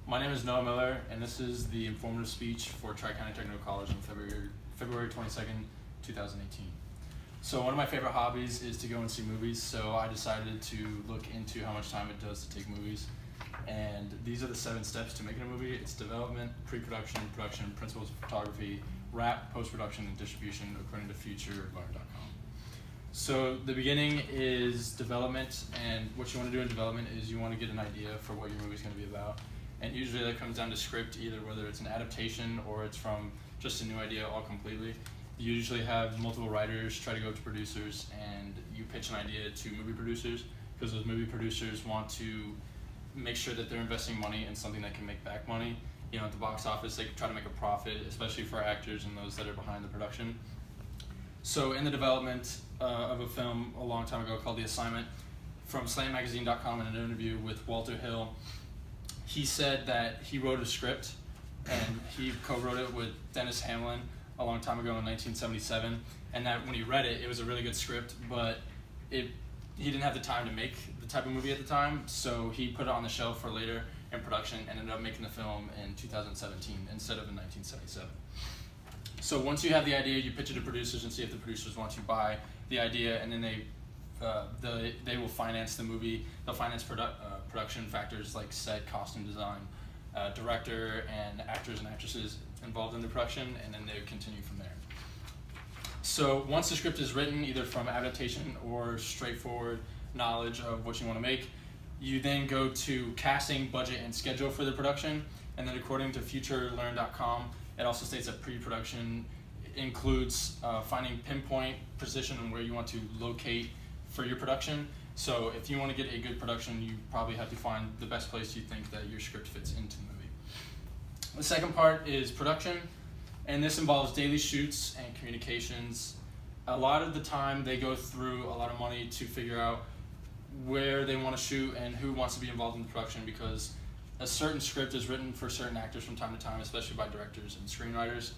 My name is Noah Miller, and this is the informative speech for Tri-County Technical College on February 22nd, 2018. So one of my favorite hobbies is to go and see movies, so I decided to look into how much time it does to take movies. And these are the 7 steps to making a movie. It's development, pre-production, production, principles of photography, wrap, post-production, and distribution, according to futurelearn.com. So the beginning is development, and what you want to do in development is you want to get an idea for what your movie is going to be about. And usually that comes down to script, either whether it's an adaptation or it's from just a new idea all completely. You usually have multiple writers try to go to producers, and you pitch an idea to movie producers, because those movie producers want to make sure that they're investing money in something that can make back money. You know, at the box office, they try to make a profit, especially for actors and those that are behind the production. So in the development of a film a long time ago called The Assignment, from SlamMagazine.com in an interview with Walter Hill, he said that he wrote a script, and he co-wrote it with Dennis Hamlin a long time ago in 1977, and that when he read it, it was a really good script, but he didn't have the time to make the type of movie at the time, so he put it on the shelf for later in production and ended up making the film in 2017 instead of in 1977. So once you have the idea, you pitch it to producers and see if the producers want to buy the idea, and then they will finance the movie. They'll finance production factors like set, costume design, director, and actors and actresses involved in the production, and then they continue from there. So once the script is written, either from adaptation or straightforward knowledge of what you want to make, you then go to casting, budget, and schedule for the production. And then according to futurelearn.com, it also states that pre-production includes finding pinpoint position and where you want to locate for your production. So if you want to get a good production, you probably have to find the best place you think that your script fits into the movie. The second part is production, and this involves daily shoots and communications. A lot of the time they go through a lot of money to figure out where they want to shoot and who wants to be involved in the production, because a certain script is written for certain actors from time to time, especially by directors and screenwriters.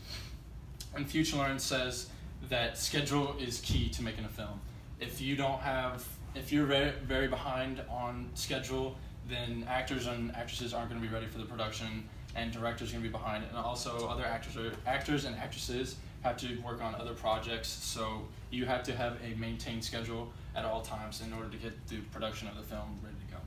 And FutureLearn says that schedule is key to making a film. If you're very behind on schedule, then actors and actresses aren't going to be ready for the production, and directors are going to be behind. And also other actors and actresses have to work on other projects, so you have to have a maintained schedule at all times in order to get the production of the film ready to go.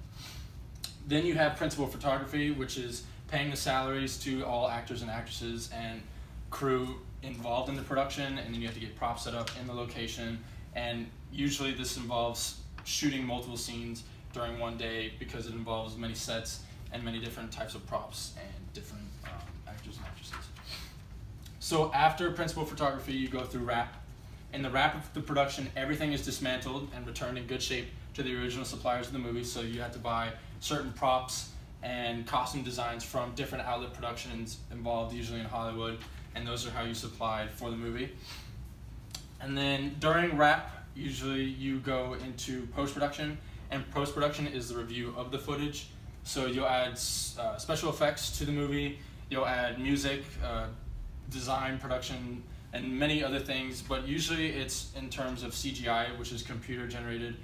Then you have principal photography, which is paying the salaries to all actors and actresses and crew involved in the production, and then you have to get props set up in the location, and usually this involves shooting multiple scenes during one day because it involves many sets and many different types of props and different actors and actresses. So after principal photography, you go through wrap. In the wrap of the production, everything is dismantled and returned in good shape to the original suppliers of the movie, so you have to buy certain props and costume designs from different outlet productions involved, usually in Hollywood, and those are how you supplied for the movie. And then during wrap, usually you go into post-production, and post-production is the review of the footage. So you'll add special effects to the movie, you'll add music, design, production, and many other things, but usually it's in terms of CGI, which is computer-generated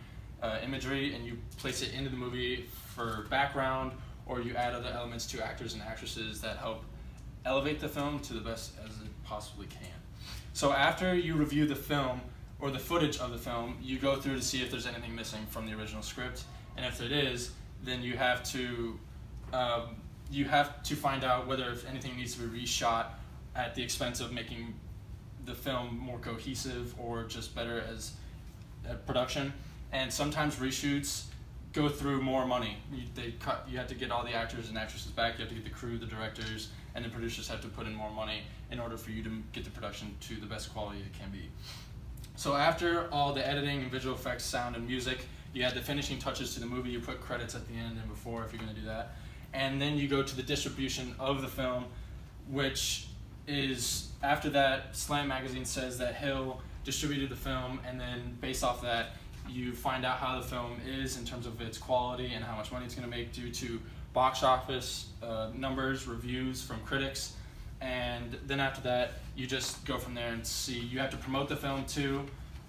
imagery, and you place it into the movie for background, or you add other elements to actors and actresses that help elevate the film to the best as it possibly can. So after you review the film, or the footage of the film, you go through to see if there's anything missing from the original script, and if it is, then you have to find out whether if anything needs to be reshot at the expense of making the film more cohesive or just better as a production. And sometimes reshoots go through more money. You have to get all the actors and actresses back, you have to get the crew, the directors, and the producers have to put in more money in order for you to get the production to the best quality it can be. So after all the editing and visual effects, sound and music, you add the finishing touches to the movie, you put credits at the end and before if you're going to do that. And then you go to the distribution of the film, which is, after that, Slam Magazine says that Hill distributed the film, and then based off that, you find out how the film is in terms of its quality and how much money it's going to make due to box office numbers, reviews from critics, and then after that, you just go from there and see. You have to promote the film too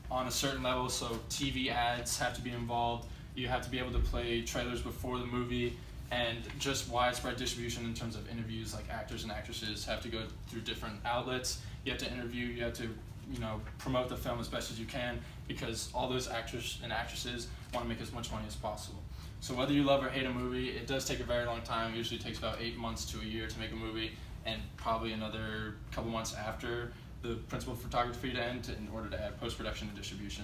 on a certain level, so TV ads have to be involved. You have to be able to play trailers before the movie. and just widespread distribution in terms of interviews. Like actors and actresses have to go through different outlets. You have to interview, you have to promote the film as best as you can, because all those actors and actresses want to make as much money as possible. So whether you love or hate a movie, it does take a very long time. It usually takes about 8 months to a year to make a movie, and probably another couple months after the principal photography to end in order to add post-production and distribution.